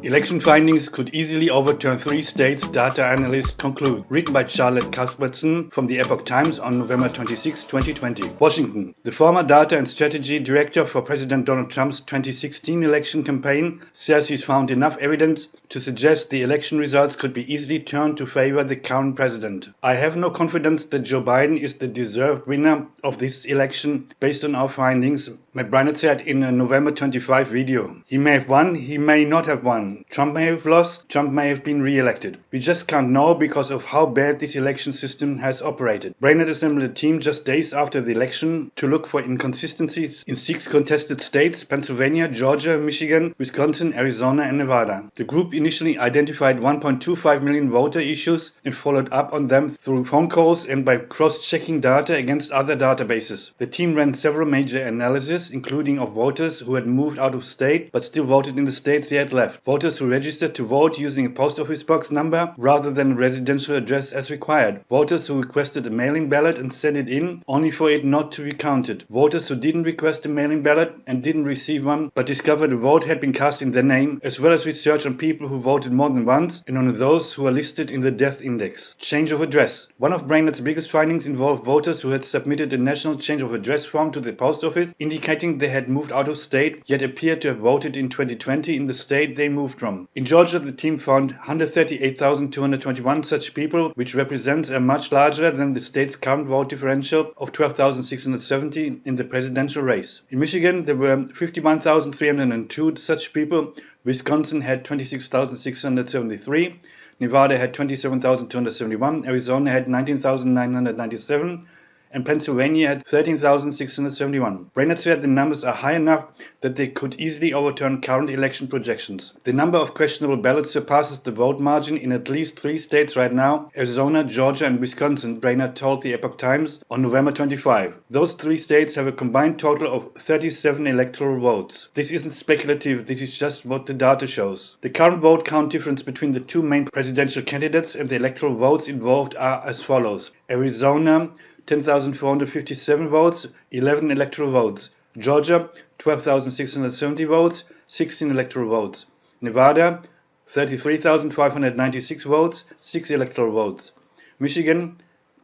Election findings could easily overturn 3 states, data analysts conclude. Written by Charlotte Cuthbertson from the Epoch Times on November 26, 2020. Washington. The former data and strategy director for President Donald Trump's 2016 election campaign says he's found enough evidence to suggest the election results could be easily turned to favor the current president. I have no confidence that Joe Biden is the deserved winner of this election based on our findings, Matt Brainerd said in a November 25 video. He may have won, he may not have won. Trump may have lost, Trump may have been re-elected. We just can't know because of how bad this election system has operated. Brainerd assembled a team just days after the election to look for inconsistencies in 6 contested states: Pennsylvania, Georgia, Michigan, Wisconsin, Arizona and Nevada. The group initially identified 1.25 million voter issues and followed up on them through phone calls and by cross-checking data against other databases. The team ran several major analyses, including of voters who had moved out of state but still voted in the states they had left, voters who registered to vote using a post office box number rather than a residential address as required, voters who requested a mail-in ballot and sent it in only for it not to be counted, voters who didn't request a mail-in ballot and didn't receive one but discovered a vote had been cast in their name, as well as research on people who voted more than once and on those who are listed in the death index. Change of address. One of Brainerd's biggest findings involved voters who had submitted a national change of address form to the post office indicating they had moved out of state yet appeared to have voted in 2020 in the state they moved from. In Georgia, the team found 138,221 such people, which represents a much larger than the state's current vote differential of 12,670 in the presidential race. In Michigan, there were 51,302 such people. Wisconsin had 26,673. Nevada had 27,271, Arizona had 19,997, and Pennsylvania had 13,671. Brainerd said the numbers are high enough that they could easily overturn current election projections. The number of questionable ballots surpasses the vote margin in at least 3 states right now: Arizona, Georgia, and Wisconsin, Brainerd told the Epoch Times on November 25. Those 3 states have a combined total of 37 electoral votes. This isn't speculative, this is just what the data shows. The current vote count difference between the 2 main presidential candidates and the electoral votes involved are as follows: Arizona, 10,457 votes, 11 electoral votes. Georgia, 12,670 votes, 16 electoral votes. Nevada, 33,596 votes, 6 electoral votes. Michigan,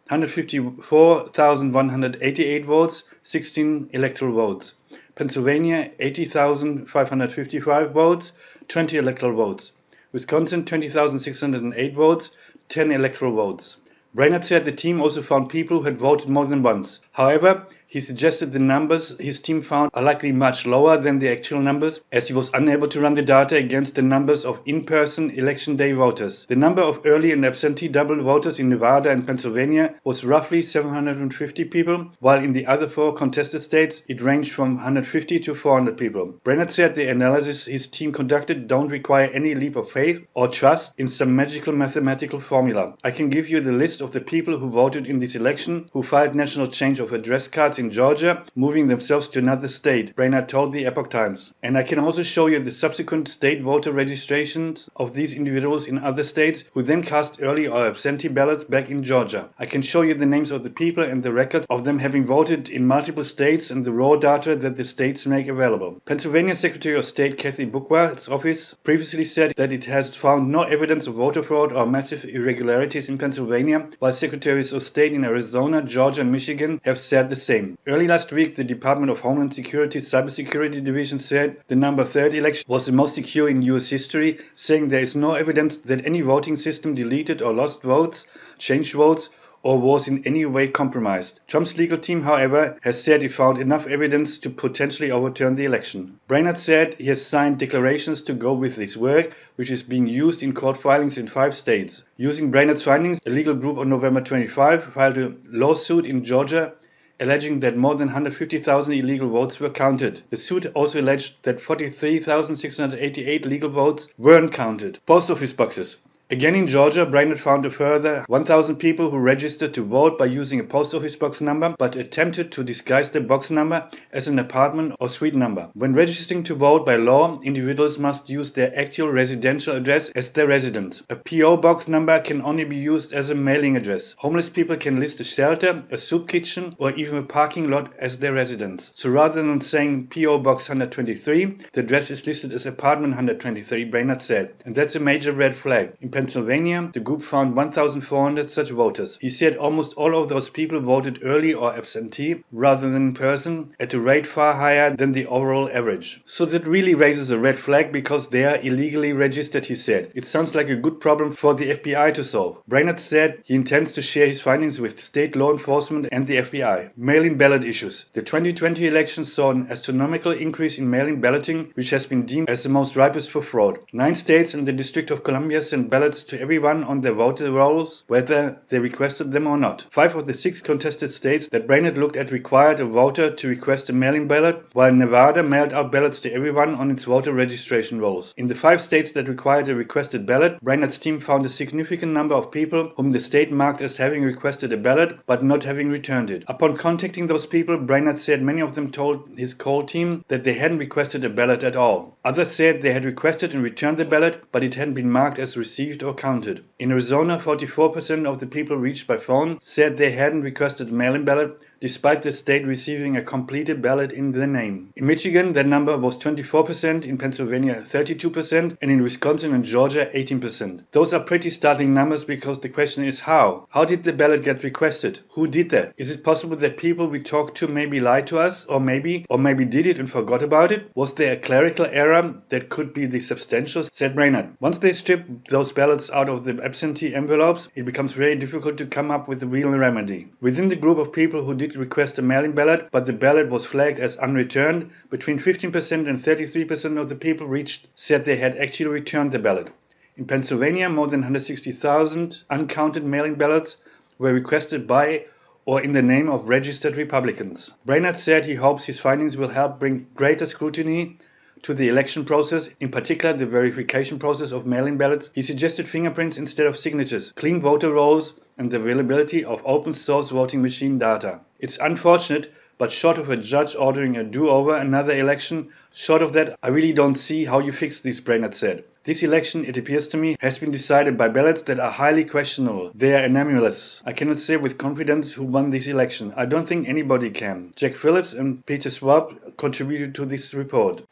154,188 votes, 16 electoral votes. Pennsylvania, 80,555 votes, 20 electoral votes. Wisconsin, 20,608 votes, 10 electoral votes. Brainerd said the team also found people who had voted more than once. However, he suggested the numbers his team found are likely much lower than the actual numbers, as he was unable to run the data against the numbers of in-person election day voters. The number of early and absentee double voters in Nevada and Pennsylvania was roughly 750 people, while in the other 4 contested states it ranged from 150 to 400 people. Brainerd said the analysis his team conducted don't require any leap of faith or trust in some magical mathematical formula. I can give you the list of the people who voted in this election who filed national change of address cards in Georgia, moving themselves to another state, Brainerd told the Epoch Times. And I can also show you the subsequent state voter registrations of these individuals in other states who then cast early or absentee ballots back in Georgia. I can show you the names of the people and the records of them having voted in multiple states and the raw data that the states make available. Pennsylvania Secretary of State Kathy Boockwart's office previously said that it has found no evidence of voter fraud or massive irregularities in Pennsylvania, while Secretaries of State in Arizona, Georgia, and Michigan have said the same. Early last week, the Department of Homeland Security's Cybersecurity Division said the number 3rd election was the most secure in U.S. history, saying there is no evidence that any voting system deleted or lost votes, changed votes, or was in any way compromised. Trump's legal team, however, has said it found enough evidence to potentially overturn the election. Brainerd said he has signed declarations to go with this work, which is being used in court filings in 5 states. Using Brainerd's findings, a legal group on November 25 filed a lawsuit in Georgia alleging that more than 150,000 illegal votes were counted. The suit also alleged that 43,688 legal votes weren't counted. Post office boxes. Again in Georgia, Brainerd found a further 1,000 people who registered to vote by using a post office box number but attempted to disguise the box number as an apartment or suite number. When registering to vote by law, individuals must use their actual residential address as their residence. A PO box number can only be used as a mailing address. Homeless people can list a shelter, a soup kitchen, or even a parking lot as their residence. So rather than saying PO Box 123, the address is listed as apartment 123, Brainerd said. And that's a major red flag. In Pennsylvania, the group found 1,400 such voters. He said almost all of those people voted early or absentee rather than in person at a rate far higher than the overall average. So that really raises a red flag because they are illegally registered, he said. It sounds like a good problem for the FBI to solve. Brainerd said he intends to share his findings with state law enforcement and the FBI. Mail-in ballot issues. The 2020 election saw an astronomical increase in mail-in balloting, which has been deemed as the most ripest for fraud. 9 states and the District of Columbia sent ballots to everyone on their voter rolls, whether they requested them or not. 5 of the 6 contested states that Brainerd looked at required a voter to request a mail-in ballot, while Nevada mailed out ballots to everyone on its voter registration rolls. In the 5 states that required a requested ballot, Brainerd's team found a significant number of people whom the state marked as having requested a ballot but not having returned it. Upon contacting those people, Brainerd said many of them told his call team that they hadn't requested a ballot at all. Others said they had requested and returned the ballot, but it hadn't been marked as received or counted. In Arizona, 44% of the people reached by phone said they hadn't requested a mail-in ballot, despite the state receiving a completed ballot in their name. In Michigan, that number was 24%, in Pennsylvania 32%, and in Wisconsin and Georgia 18%. Those are pretty startling numbers because the question is how? How did the ballot get requested? Who did that? Is it possible that people we talked to maybe lied to us, or maybe did it and forgot about it? Was there a clerical error that could be the substantial? Said Brainerd. Once they strip those ballots out of the absentee envelopes, it becomes very difficult to come up with a real remedy. Within the group of people who did request a mail-in ballot, but the ballot was flagged as unreturned, between 15% and 33% of the people reached said they had actually returned the ballot. In Pennsylvania, more than 160,000 uncounted mail-in ballots were requested by or in the name of registered Republicans. Brainerd said he hopes his findings will help bring greater scrutiny to the election process, in particular the verification process of mail-in ballots. He suggested fingerprints instead of signatures, clean voter rolls, and the availability of open-source voting machine data. It's unfortunate, but short of a judge ordering a do-over another election, short of that, I really don't see how you fix this, Brainerd said. This election, it appears to me, has been decided by ballots that are highly questionable. They are anomalous. I cannot say with confidence who won this election. I don't think anybody can. Jack Phillips and Peter Schwab contributed to this report.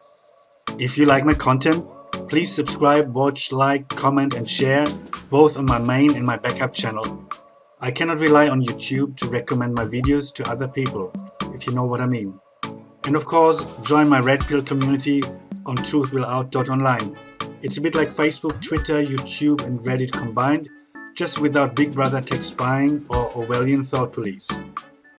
If you like my content, please subscribe, watch, like, comment and share, both on my main and my backup channel. I cannot rely on YouTube to recommend my videos to other people, if you know what I mean. And of course, join my Red Pill community on truthwillout.online. It's a bit like Facebook, Twitter, YouTube and Reddit combined, just without Big Brother tech spying or Orwellian thought police.